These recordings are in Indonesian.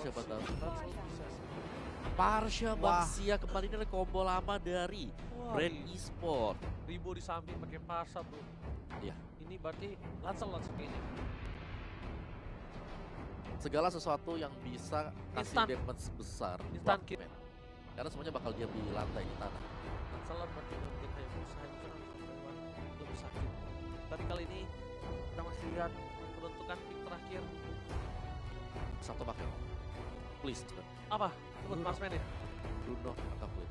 siapa tahu. Parsha Baxia kembali dari combo lama dari Brand Esport. Ribo di samping pakai Parsha bro. Iya. Ini berarti langsung kayaknya. Segala sesuatu yang bisa kasih Instant. damage besar. Instant kill. Karena semuanya bakal diam di lantai di tanah. Lancelot berarti mungkin kayak berusaha untuk sakit. Tapi kali ini kita masih lihat peruntukan pick terakhir. Satu pakai. Please cepet. Apa? Sebut marksman ya? Bruno atau Queen.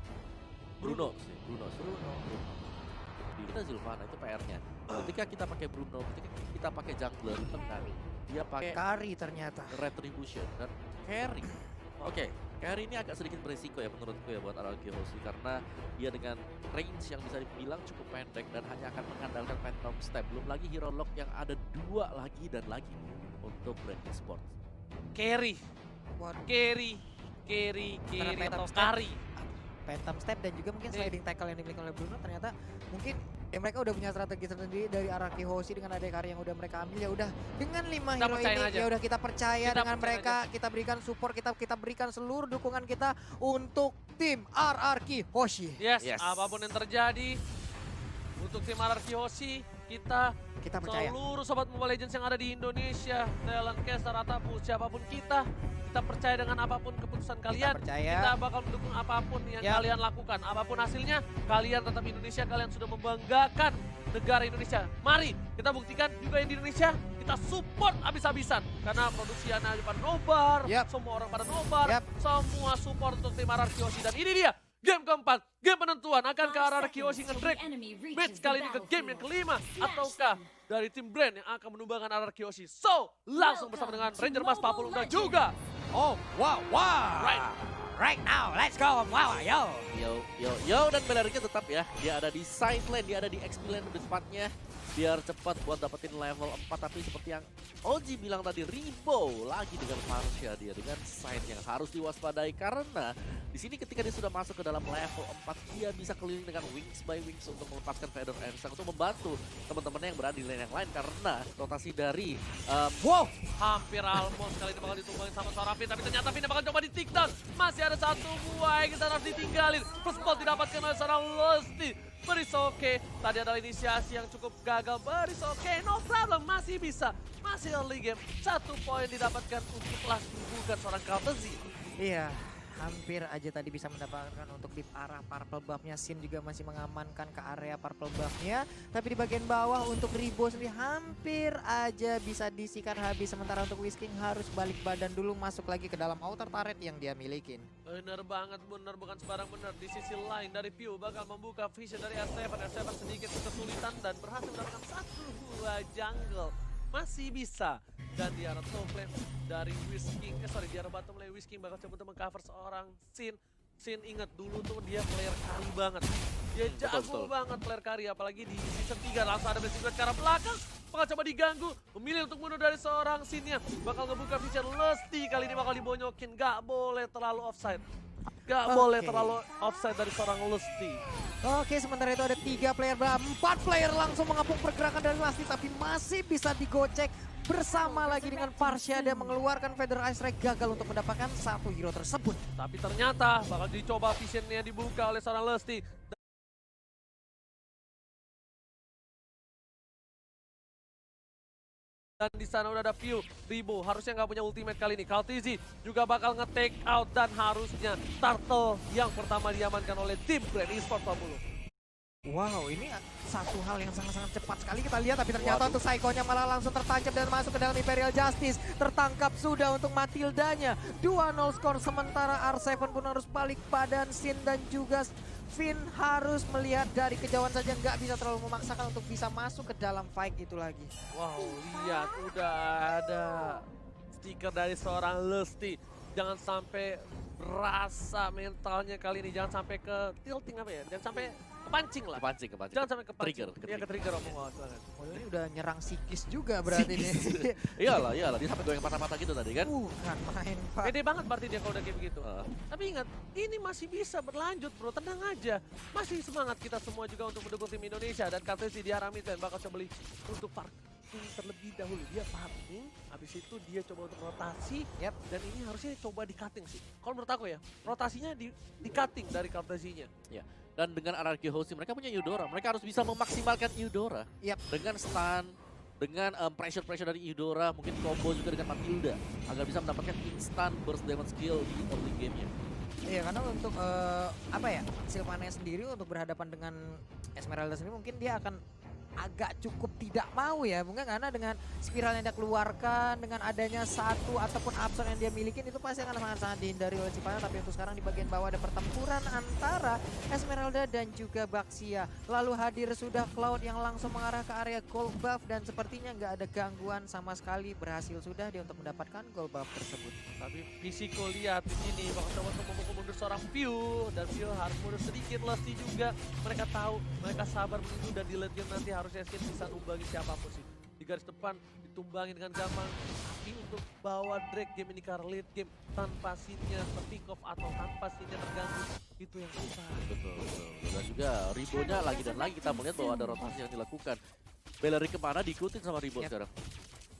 Bruno sih, Bruno. Kita Zilvana itu PR-nya. Ketika kita pakai Bruno, ketika kita pakai jungler di tengah, dia pakai Carry ternyata. Retribution dan carry. Oke, carry ini agak sedikit beresiko ya menurutku ya buat RRQ Hoshi karena dia dengan range yang bisa dibilang cukup pendek dan hanya akan mengandalkan Phantom Step. Belum lagi Hero Lock yang ada 2 lagi dan lagi untuk Brand Esport. Carry. Waduh. Carry Phantom atau Step. Kari. Phantom Step dan juga mungkin sliding tackle yang dimiliki oleh Bruno ternyata mungkin ya mereka udah punya strategi sendiri dari RRQ Hoshi dengan ada Kari yang udah mereka ambil ya udah dengan 5 hero percayain ini aja. ya udah kita percaya Kita dengan percayain mereka kita berikan support kita berikan seluruh dukungan kita untuk tim RRQ Hoshi. Yes, Yes. apapun yang terjadi untuk tim RRQ Hoshi kita Percaya. seluruh sobat Mobile Legends yang ada di Indonesia, Talent Caster ataupun siapapun kita percaya dengan apapun keputusan kalian. percaya. Kita bakal mendukung apapun yang Yap. kalian lakukan. Apapun hasilnya, kalian tetap Indonesia, kalian sudah membanggakan negara Indonesia. Mari kita buktikan juga yang di Indonesia, kita support abis-abisan. Karena produksi anak pada nobar, Yap. semua orang pada nobar, Yap. semua support untuk tim RRQ Hoshi. Dan ini dia, game keempat, game penentuan. Akankah RRQ Hoshi nge-drag match kali ini ke game yang kelima? Ataukah dari tim Brand yang akan menumbangkan RRQ Hoshi? So, langsung bersama dengan Ranger Mas Papulung dan juga Oh, wow. Right now, let's go. Wow, yo. Yo dan Belariknya tetap ya. Dia ada di side lane, dia ada di XP lane lebih tepatnya. Biar cepat buat dapetin level 4 tapi seperti yang Oji bilang tadi Ribo lagi dengan Parsha dia dengan side yang harus diwaspadai karena di sini ketika dia sudah masuk ke dalam level 4 dia bisa keliling dengan wings by wings untuk melepaskan Feather Ansang untuk membantu teman-temannya yang berada di lane yang lain karena rotasi dari Wow. hampir almost kali ini bakal ditumbangin sama seorang Finn, tapi ternyata Finn bakal coba di takedown. Masih ada satu buah yang kita harus ditinggalin. First ball didapatkan oleh seorang Lusty. Berisoke, tadi adalah inisiasi yang cukup gagal. Berisoke, no problem, masih bisa. Masih early game, 1 poin didapatkan untuk last bukan seorang Kaltezi. Iya, hampir aja tadi bisa mendapatkan untuk di arah purple buff-nya. Sin juga masih mengamankan ke area purple buff-nya. Tapi di bagian bawah untuk Ribo sendiri hampir aja bisa disikat habis. Sementara untuk Whisking harus balik badan dulu masuk lagi ke dalam outer turret yang dia milikin. Bener banget, bener bukan sembarang bener. Di sisi lain dari Pew bakal membuka vision dari R7. R7 sedikit kesulitan dan berhasil mendapatkan 1 buah jungle. Masih bisa. Dan di arah top lane dari Whisking, di arah bottom lane Whisking bakal coba untuk mengcover seorang Sin. Sin ingat dulu tuh dia player carry banget. Dia jago banget player carry, apalagi di season 3 langsung ada blessing ke arah belakang. Bakal coba diganggu, memilih untuk mundur dari seorang Sinnya. Bakal ngebuka vision Lusty, kali ini bakal dibonyokin. Gak boleh terlalu offside. Gak boleh terlalu offside dari seorang Lusty. Oke, sementara itu ada 3 player, 4 player langsung mengepung pergerakan dari Lusty. Tapi masih bisa digocek bersama lagi dengan Parsha dan mengeluarkan Feather Ice Ray gagal untuk mendapatkan 1 hero tersebut. Tapi ternyata bakal dicoba visionnya dibuka oleh seorang Lusty. Dan di sana udah ada Pew, Ribo harusnya nggak punya ultimate kali ini. Kaltizi juga bakal nge-take out dan harusnya Turtle yang pertama diamankan oleh tim Brand Esport 40. Wow, ini satu hal yang sangat-sangat cepat sekali kita lihat, tapi ternyata untuk Psycho-nya malah langsung tertancap dan masuk ke dalam Imperial Justice. Tertangkap sudah untuk Matildanya. 2-0 skor, sementara R7 pun harus balik badan. Sin dan juga Finn harus melihat dari kejauhan saja, nggak bisa terlalu memaksakan untuk bisa masuk ke dalam fight itu lagi. Wow, lihat udah ada stiker dari seorang Lusty. Jangan sampai berasa mentalnya kali ini, jangan sampai ke tilting apa ya, jangan sampai kepancing lah. Kepancing. Jangan sampai kepancing. Trigger. Iya, ke-trigger omongan banget. Oh, ini udah nyerang psikis juga berarti nih. Iyalah, dia sampai goyang mata-mata gitu tadi kan. Bukan main, Pak. Pede banget berarti dia kalau udah kayak begitu. Tapi ingat, ini masih bisa berlanjut bro, tenang aja. Masih semangat kita semua juga untuk mendukung tim Indonesia. Dan Kaltezi di arah mid dan bakal coba beli untuk farming terlebih dahulu. Dia farming, habis itu dia coba untuk rotasi. Yap. Dan ini harusnya coba di-cutting sih. Kalau menurut aku ya, rotasinya di-cutting dari Kartasinya. Dan dengan anarki hosting mereka punya Eudora, mereka harus bisa memaksimalkan Eudora. Yap. Dengan stun, dengan pressure dari Eudora, mungkin combo juga dengan Matilda agar bisa mendapatkan instant burst damage skill di early game-nya. Iya, karena untuk Sylvania sendiri untuk berhadapan dengan Esmeralda sendiri mungkin dia akan agak cukup tidak mau ya, mungkin karena dengan spiral yang dia keluarkan, dengan adanya satu ataupun absorb yang dia milikin itu pasti akan sangat-sangat dihindari oleh Cipana. Tapi untuk sekarang di bagian bawah ada pertempuran antara Esmeralda dan juga Baxia. Lalu hadir sudah Cloud yang langsung mengarah ke area gold buff dan sepertinya nggak ada gangguan sama sekali, berhasil sudah dia untuk mendapatkan gold buff tersebut. Tapi Fisiko lihat di sini bakal coba untuk memukul mundur seorang View, dan View harus mundur sedikit. Lusty juga mereka tahu, mereka sabar menunggu, dan di late game nanti harusnya Skin bisa numbangi siapapun sih. Di garis depan ditumbangin dengan gampang, tapi untuk bawa Drake game ini ke late game tanpa Sinnya pick off atau tanpa Sinnya terganggu, itu yang susah. Betul. Dan juga Ribonya lagi dan lagi kita melihat bahwa ada rotasi yang dilakukan. Bellery kemana diikutin sama Ribo sekarang.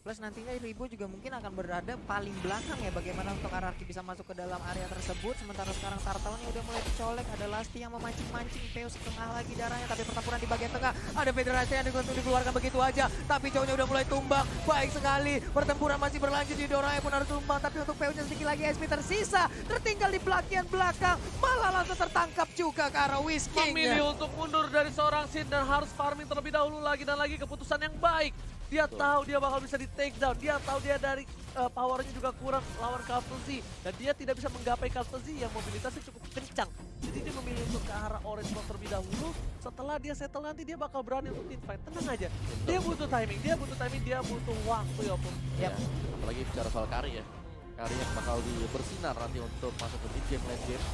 Plus nantinya Ribo juga mungkin akan berada paling belakang ya, bagaimana untuk Ararki bisa masuk ke dalam area tersebut. Sementara sekarang Turtle-nya udah mulai dicolek, ada Lusty yang memancing-mancing, Peu setengah lagi darahnya. Tapi pertempuran di bagian tengah, ada Federasi yang dikeluarkan begitu aja. Tapi cowoknya udah mulai tumbang, baik sekali. Pertempuran masih berlanjut, di Doraya pun harus tumbang. Tapi untuk Peu-nya sedikit lagi SP tersisa, tertinggal di bagian belakang. Malah langsung tertangkap juga ke arah Whisking. Memilih untuk mundur dari seorang Sin dan harus farming terlebih dahulu lagi dan lagi, keputusan yang baik. Dia tahu dia bakal bisa di take down, dia tahu dia dari powernya juga kurang lawan Kartuzi, dan dia tidak bisa menggapai Kartuzi yang mobilitasnya cukup kencang. Jadi dia memilih untuk ke arah orange box terlebih dahulu. Setelah dia settle nanti dia bakal berani untuk teamfight. Tenang aja, dia butuh timing, dia butuh waktu ya Pung. Ya, apalagi bicara soal Kari ya. Kari yang bakal bersinar nanti untuk masuk ke mid game, late game.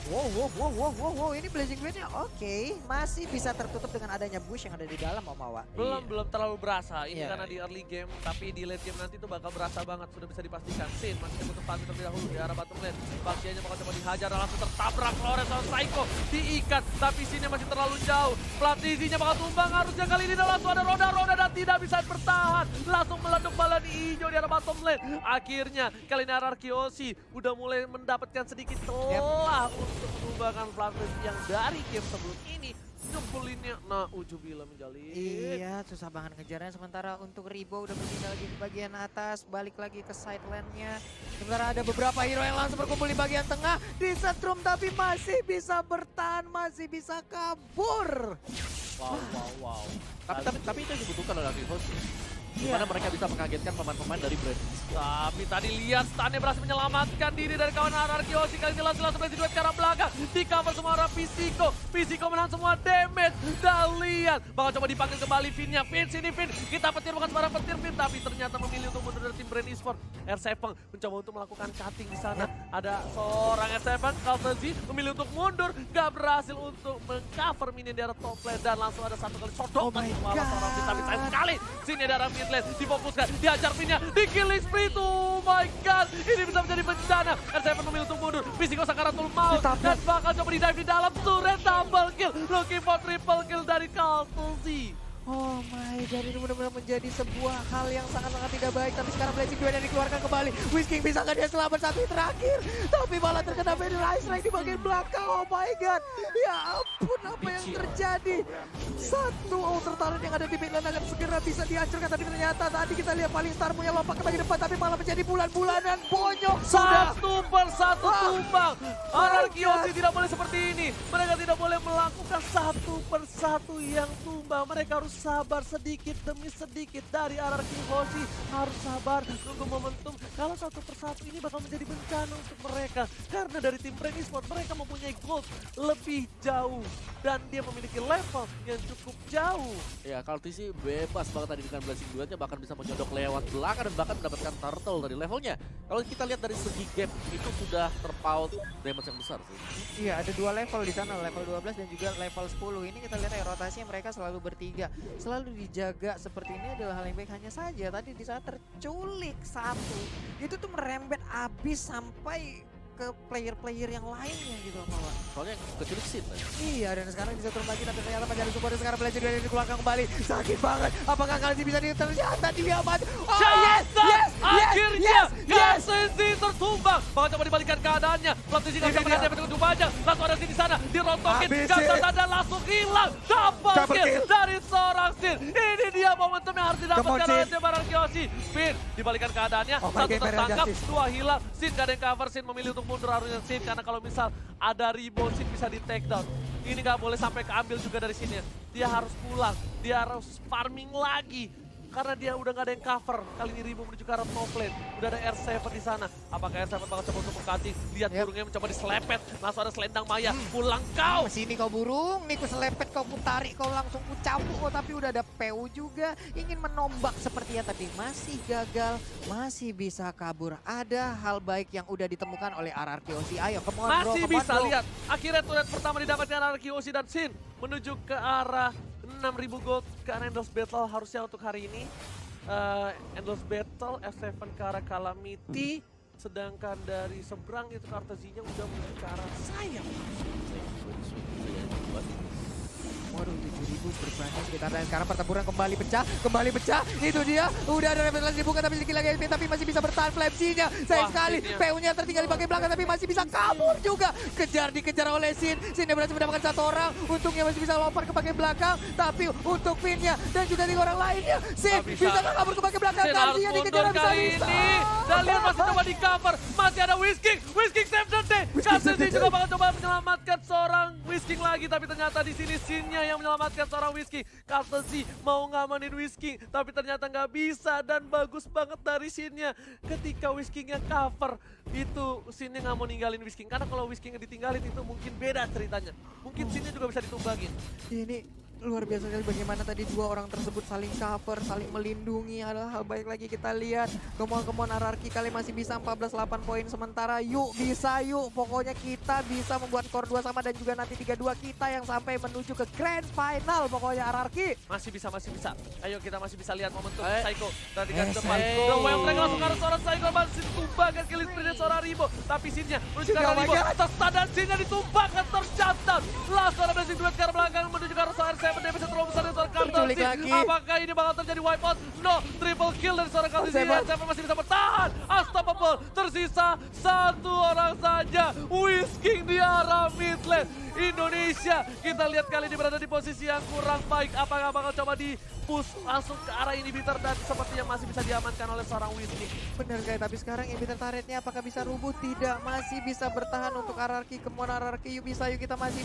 Wow, ini Blazing Blade-nya oke, masih bisa tertutup dengan adanya bush yang ada di dalam Om Awa. Belum terlalu berasa, ini Iya. karena di early game, tapi di late game nanti tuh bakal berasa banget, sudah bisa dipastikan. Sin masih butuh farming terlebih dahulu di arah bottom lane. Baxianya bakal coba dihajar dan langsung tertabrak Flores sama Psycho, diikat, tapi Sinnya masih terlalu jauh. Platisinya bakal tumbang, harusnya kali ini dan langsung ada roda dan tidak bisa bertahan. Langsung meleduk bala di hijau di arah bottom lane. Akhirnya kali ini Ararkiosi udah mulai mendapatkan sedikit celah untuk menumbangkan Flatus yang dari game sebelum ini nyempulinnya. Nah, Ujubila menjalin. Iya, susah banget ngejarnya. Sementara untuk Ribo udah berpindah lagi di bagian atas, balik lagi ke side lane-nya. Sementara ada beberapa hero yang langsung berkumpul di bagian tengah, disetrum tapi masih bisa bertahan, masih bisa kabur. Wow. Tapi itu yang dibutuhkan oleh Archivos. Gimana mereka bisa mengagetkan pemain-pemain dari brand Discord. Tapi tadi lihat Stannya berhasil menyelamatkan diri dari kawan Ararkiosi. Kali ini langsung berhasil duet ke arah belakang. Di cover semua arah Fisiko. Fisiko menahan semua damage. Dan lihat, bakal coba dipanggil kembali Finnya. Fin, sini Fin. Kita petir bukan sembarang petir Fin. Tapi ternyata memilih untuk mundur dari tim brand Esport. R7 mencoba untuk melakukan cutting di sana. Ada seorang R7, Kaltezi memilih untuk mundur. Gak berhasil untuk mengcover minion di arah top lane. Dan langsung ada satu kali Oh sodok. my Seorang Fin, tapi God. sayang sekali. Sini di arah mid lane, difokuskan, dihajar Finnya, di killing spree tuh. Oh my god, ini bisa menjadi bencana. R7 memilih untuk mundur, Fisiko Sakaratul Maut, dan bakal coba di-dive di dalam turret, double kill, looking for triple kill dari Kaltezi. Oh my god, ini benar-benar menjadi sebuah hal yang sangat-sangat tidak baik. Tapi sekarang Blazing Duel yang dikeluarkan kembali. Whisking bisa nggak dia selamat satu terakhir? Tapi malah terkena Federasi Strike di bagian belakang. Oh my god, ya ampun apa yang terjadi. Satu outer talent yang ada di mid lane akan segera bisa dihancurkan. Tapi ternyata tadi kita lihat paling star punya lompat ke bagian depan. Tapi malah menjadi bulan-bulanan bonyok. Satu persatu Wah. tumbang. My Ararkiosi God. tidak boleh seperti ini. Mereka tidak boleh melakukan satu persatu yang tumbang. Mereka harus sabar sedikit demi sedikit. Dari Ararkiosi harus sabar, nunggu momentum. Kalau satu persatu ini bakal menjadi bencana untuk mereka. Karena dari tim Brand Esport mereka mempunyai gold lebih jauh. Dan dia memiliki level yang cukup jauh. Ya, Kaltisi bebas banget tadi dengan Blazing Duetnya, bahkan bisa menyodok lewat belakang dan bahkan mendapatkan turtle dari levelnya. Kalau kita lihat dari segi gap, itu sudah terpaut damage yang besar sih. Iya, ada dua level di sana, level 12 dan juga level 10. Ini kita lihat ya, rotasinya mereka selalu bertiga. Selalu dijaga seperti ini adalah hal yang baik. Hanya saja tadi di saat terculik satu, itu tuh merembet abis sampai ke player-player yang lainnya gitu Mawar. Soalnya yang kecil Sin. Iya, dan sekarang bisa turun lagi tapi ternyata masih ada support sekarang belajar dari dikeluarkan kembali. Sakit banget. Apakah kali ini bisa ternyata dia mati? Oh yes, yes, Akhirnya yes. KCZ tertumbang. Bakal coba dibalikan keadaannya. Platisi nggak bisa menghadapi untuk banyak. Langsung ada Sin di sana. Dirontokin. Gatot ada langsung hilang. Double kill dari seorang Sin. Ini dia momentum yang harus didapatkan oleh tim barang Kyoshi. Spin dibalikan keadaannya. Satu tertangkap, dua hilang. Sin gak ada yang cover. Sin memilih untuk mundur harusnya Sin. Karena kalau misal ada rebound Sin bisa di take down. Ini nggak boleh sampai keambil juga dari Sin ya. Dia harus pulang. Dia harus farming lagi. Karena dia udah gak ada yang cover. Kali ini Rimo menuju ke arah top lane. Udah ada R7 di sana. Apakah R7 bakal coba untuk mengkating? Lihat burungnya mencoba diselepet. Langsung ada selendang Maya. Pulang kau! Sini kau burung, nih ku selepet, kau ku tarik, kau langsung ku cabut. Oh, tapi udah ada PU juga. Ingin menombak sepertinya tapi masih gagal. Masih bisa kabur. Ada hal baik yang udah ditemukan oleh RRQ Osi. Ayo, come on bro, Masih come on, bisa bro. lihat. Akhirnya turret pertama didapatkan RRQ Osi dan Sin. Menuju ke arah 6.000 gold ke arah Endless Battle harusnya untuk hari ini. Endless Battle, F7 ke arah Calamity. Sedangkan dari seberang itu Kartasinya udah menuju ke arah sayap. Waduh, 7.000 berbanyak sekitar dan sekarang pertempuran kembali pecah, itu dia, udah ada revelasi dibuka tapi sedikit lagi SP tapi masih bisa bertahan Flamsy-nya, sayang sekali, PU-nya tertinggal di bagian belakang tapi masih bisa kabur juga, dikejar oleh Sin berhasil mendapatkan satu orang, untungnya masih bisa lompat ke bagian belakang, tapi untuk Finn-nya dan juga 3 orang lainnya, Sin bisa kabur ke bagian belakang, Kartasinya dikejar kali ini, dan lihat masih coba di cover, masih ada Whisking save the day, Kartasi juga bakal coba menyelamatkan seorang Whisking lagi, tapi ternyata di sini Sin-nya yang menyelamatkan seorang Whisking. Kartasi mau ngamanin Whisking, tapi ternyata nggak bisa dan bagus banget dari Sin-nya. Ketika Whisking-nya cover, itu Sin-nya nggak mau ninggalin Whisking. Karena kalau Whisking-nya ditinggalin itu mungkin beda ceritanya. Mungkin Sin-nya juga bisa ditumbangin. Ini luar biasa sekali bagaimana tadi 2 orang tersebut saling cover, saling melindungi. Adalah hal baik lagi kita lihat. Kemon RRQ kali masih bisa 14-8 poin sementara. Yuk bisa yuk. Pokoknya kita bisa membuat skor 2 sama dan juga nanti 3-2 kita yang sampai menuju ke grand final. Pokoknya RRQ. Masih bisa. Ayo kita masih bisa lihat momentum Psycho. Dari ke depan. The Wild Dragon langsung ke arah seorang Psycho. Masih ditumbangkan kill sprint seorang Rimo. Tapi Sin-nya menuju ke arah Rimo. Terstun dan Sin-nya ditumbangkan tercatat. Langsung ada blessing duet ke arah belakang menuju ke arah seorang R7. Dia bisa terlalu besar dari seorang Kartasi. Apakah ini bakal terjadi wipeout? No, triple kill dari seorang Kartasi. R7 masih bisa bertahan. Unstoppable. Tersisa 1 orang saja. Whisking di arah mid lane. Indonesia, kita lihat kali ini berada di posisi yang kurang baik. Apakah bakal coba di push langsung ke arah inhibitor dan sepertinya masih bisa diamankan oleh seorang Whisking. Benar guys, tapi sekarang inhibitor turretnya apakah bisa rubuh? Tidak, masih bisa bertahan untuk RRQ. Kemon RRQ, yuk bisa, yuk kita masih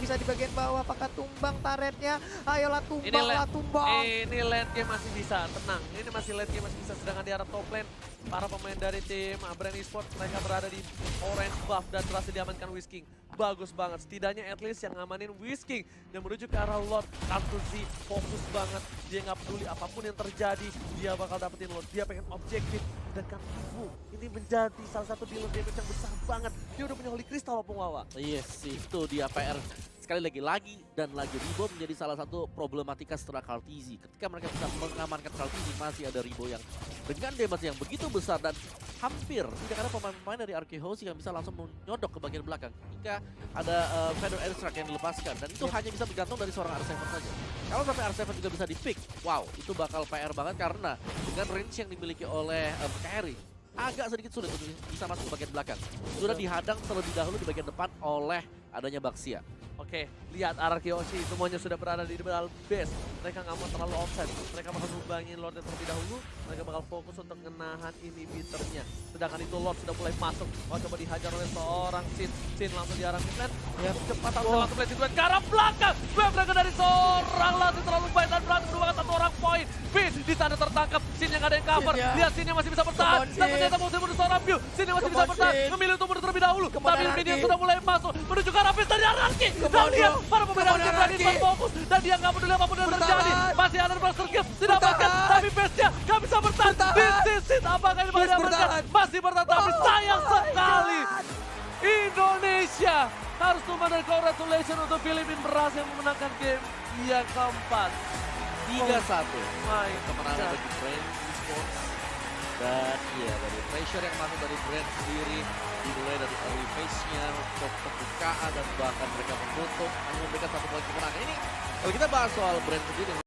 bisa di bagian bawah. Apakah tumbang turretnya? Ayolah tumbang. Ini late game masih bisa, tenang. Ini masih late game masih bisa, sedangkan di arah top lane para pemain dari tim Brand Esports mereka berada di orange buff dan berhasil diamankan Whisking. Bagus banget, setidaknya at least yang ngamanin Whisking dan menuju ke arah Lord. Kartuzi fokus banget, dia nggak peduli apapun yang terjadi, dia bakal dapetin Lord, dia pengen objektif. Dan Kartuzi ini menjadi salah satu dealer damage yang besar banget, dia udah punya Holy Crystal walaupun Wawa. Yes, itu dia PR. Sekali lagi Ribo menjadi salah satu problematika setelah Kartzi. Ketika mereka bisa mengamankan Kartzi, masih ada Ribo yang dengan damage yang begitu besar dan hampir tidak ada pemain-pemain dari RRQ Osi yang bisa langsung menyodok ke bagian belakang jika ada Feather Airstrike yang dilepaskan, dan itu hanya bisa bergantung dari seorang R7 saja. Kalau sampai R7 juga bisa di-pick, wow, itu bakal PR banget karena dengan range yang dimiliki oleh Carry agak sedikit sulit untuk bisa masuk ke bagian belakang. Sudah dihadang terlebih dahulu di bagian depan oleh adanya Baxia. Oke, lihat RRQ Osi semuanya sudah berada di dalam base. Mereka nggak mau terlalu offset. Mereka bakal numbangin Lord terlebih dahulu. Mereka bakal fokus untuk menahan inhibitornya. Sedangkan itu Lord sudah mulai masuk. Oh, coba dihajar oleh seorang Sin. Sin langsung di arah midlane. Ya, cepat langsung blessing duet ke arah belakang. Mereka dari seorang Lord terlalu baik dan berhasil menumbangkan 1 orang poin. Fin di sana tertangkap. Sin yang nggak ada yang cover. Lihat Sin-nya masih bisa bertahan. Dan ternyata mau mundur seorang View. Sin-nya masih bisa bertahan. Memilih untuk mundur terlebih dahulu. Tapi Minion sudah mulai masuk. Menuju ke arah Fizz dari RRQ. Dan lihat para pemain RRQ berani berfokus. Dan dia nggak peduli apapun yang terjadi. Masih ada Berserker Gift. Tidak makan. Tapi Fizz-nya nggak bisa bertahan. This is apakah ini bakal diamankan? Masih bertahan. Tapi sayang sekali. Indonesia harus tumbang dan congratulations untuk Filipina berhasil memenangkan game yang keempat. 3-1. My Kemenangan bagi Brand Esports. Dan iya, dari Brand pressure yang masuk dari Brand sendiri, dimulai dari early phase-nya untuk pembukaan dan bahkan mereka menutup hanya memberikan 1 poin kemenangan. Ini kalau kita bahas soal Brand sendiri,